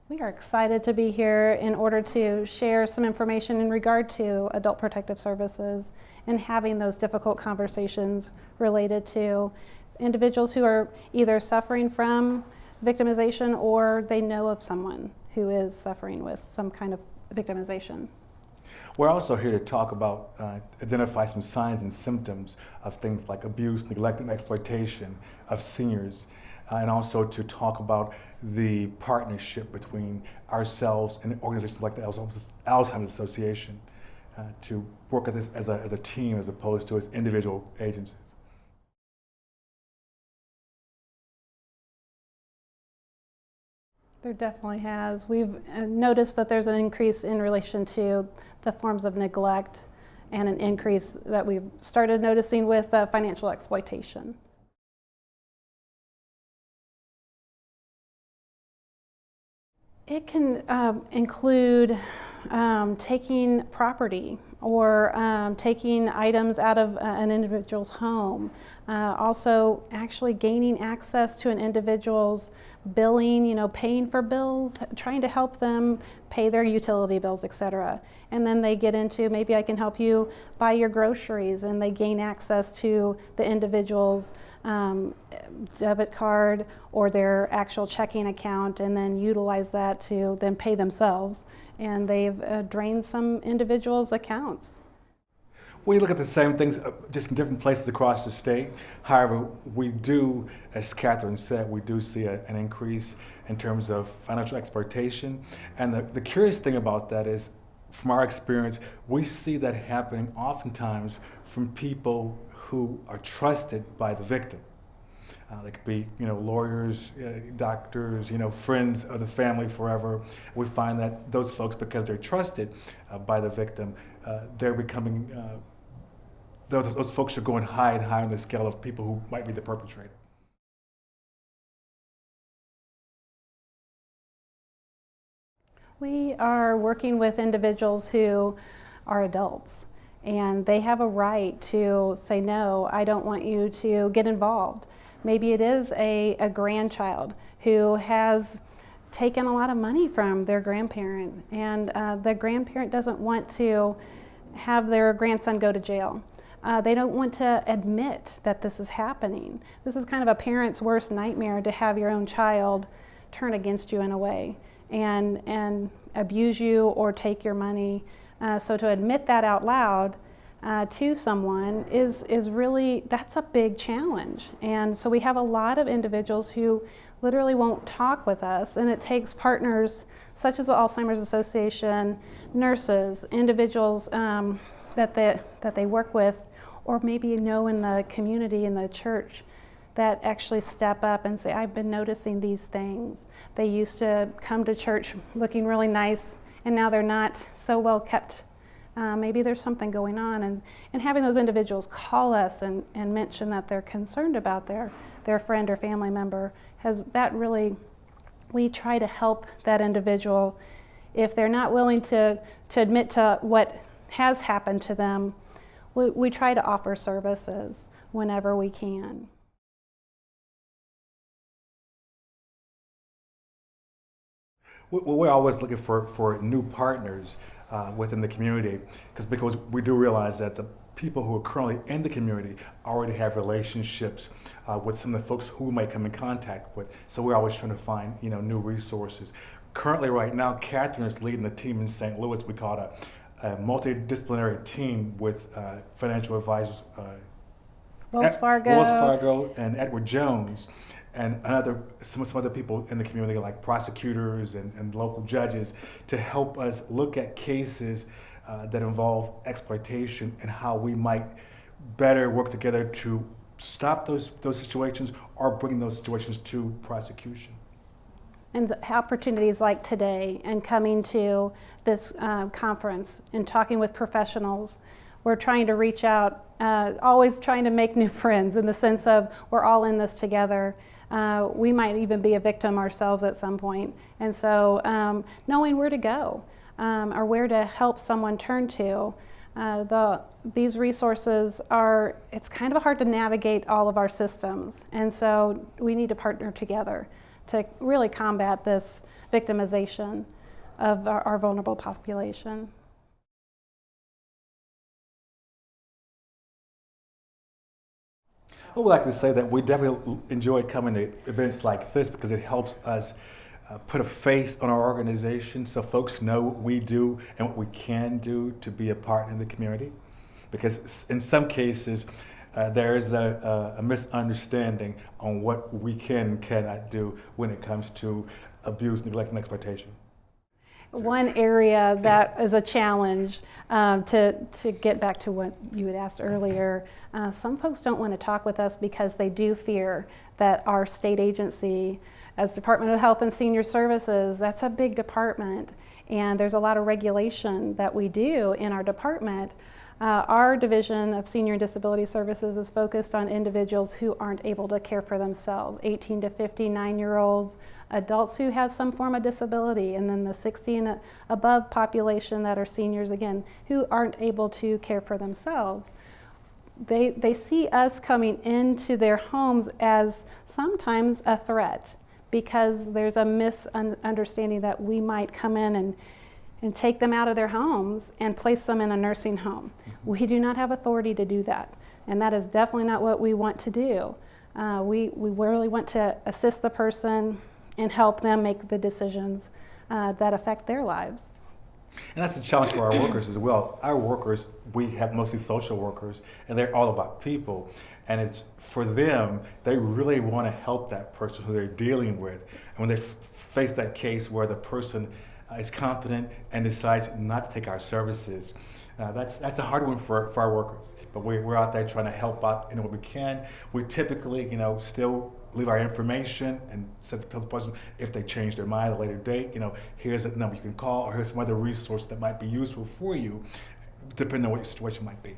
We are excited to be here in order to share some information in regard to adult protective services and having those difficult conversations related to individuals who are either suffering from victimization or they know of someone who is suffering with some kind of victimization. We're also here to talk about, identify some signs and symptoms of things like abuse, neglect, and exploitation of seniors, and also to talk about the partnership between ourselves and organizations like the Alzheimer's Association to work at this as a team as opposed to as individual agencies. There definitely has. We've noticed that there's an increase in relation to the forms of neglect and an increase that we've started noticing with financial exploitation. It can include taking property or taking items out of an individual's home. Also actually gaining access to an individual's billing, paying for bills, trying to help them pay their utility bills, etc. And then they get into, maybe I can help you buy your groceries, and they gain access to the individual's debit card or their actual checking account, and then utilize that to then pay themselves. And they've drained some individuals' accounts. We look at the same things just in different places across the state. However, we do, as Kathryn said, we do see an increase in terms of financial exploitation. And the curious thing about that is, from our experience, we see that happening oftentimes from people who are trusted by the victim. They could be, lawyers, doctors, friends of the family forever. We find that those folks, because they're trusted by the victim, they're becoming, those folks are going high and high on the scale of people who might be the perpetrator. We are working with individuals who are adults, and they have a right to say, no, I don't want you to get involved. Maybe it is a grandchild who has taken a lot of money from their grandparents, and the grandparent doesn't want to have their grandson go to jail. They don't want to admit that this is happening. This is kind of a parent's worst nightmare, to have your own child turn against you in a way and abuse you or take your money. So to admit that out loud to someone is really, that's a big challenge. And so we have a lot of individuals who literally won't talk with us, and it takes partners such as the Alzheimer's Association, nurses, individuals that they work with, or maybe in the community, in the church, that actually step up and say, I've been noticing these things. They used to come to church looking really nice, and now they're not so well kept. Maybe there's something going on, and having those individuals call us and mention that they're concerned about their friend or family member, we try to help that individual. If they're not willing to admit to what has happened to them, we try to offer services whenever we can. We're always looking for new partners within the community, because we do realize that the people who are currently in the community already have relationships with some of the folks who we might come in contact with. So we're always trying to find new resources. Currently, right now, Kathryn is leading the team in St. Louis. We call it a multidisciplinary team with financial advisors, Wells Fargo and Edward Jones, and some other people in the community, like prosecutors and local judges, to help us look at cases that involve exploitation and how we might better work together to stop those situations or bring those situations to prosecution. And the opportunities like today, and coming to this conference and talking with professionals, we're trying to reach out, always trying to make new friends, in the sense of we're all in this together. We might even be a victim ourselves at some point. And so knowing where to go or where to help someone turn to, these resources it's kind of hard to navigate all of our systems. And so we need to partner together to really combat this victimization of our vulnerable population. I would like to say that we definitely enjoy coming to events like this because it helps us put a face on our organization so folks know what we do and what we can do to be a partner in the community. Because in some cases, there is a misunderstanding on what we can and cannot do when it comes to abuse, neglect, and exploitation. One area that is a challenge, to get back to what you had asked earlier, some folks don't want to talk with us because they do fear that our state agency, as Department of Health and Senior Services, that's a big department, and there's a lot of regulation that we do in our department. Our Division of Senior and Disability Services is focused on individuals who aren't able to care for themselves, 18 to 59-year-olds, adults who have some form of disability, and then the 60 and above population that are seniors, again, who aren't able to care for themselves. They see us coming into their homes as sometimes a threat because there's a misunderstanding that we might come in and take them out of their homes and place them in a nursing home. We do not have authority to do that, and that is definitely not what we want to do. We really want to assist the person and help them make the decisions that affect their lives. And that's a challenge for our workers as well. Our workers, we have mostly social workers, and they're all about people. And it's for them, they really want to help that person who they're dealing with. And when they face that case where the person is competent and decides not to take our services, that's a hard one for our workers. But we're out there trying to help out in what we can. We typically, still leave our information and set the person, if they change their mind at a later date, here's a number you can call, or here's some other resource that might be useful for you, depending on what your situation might be.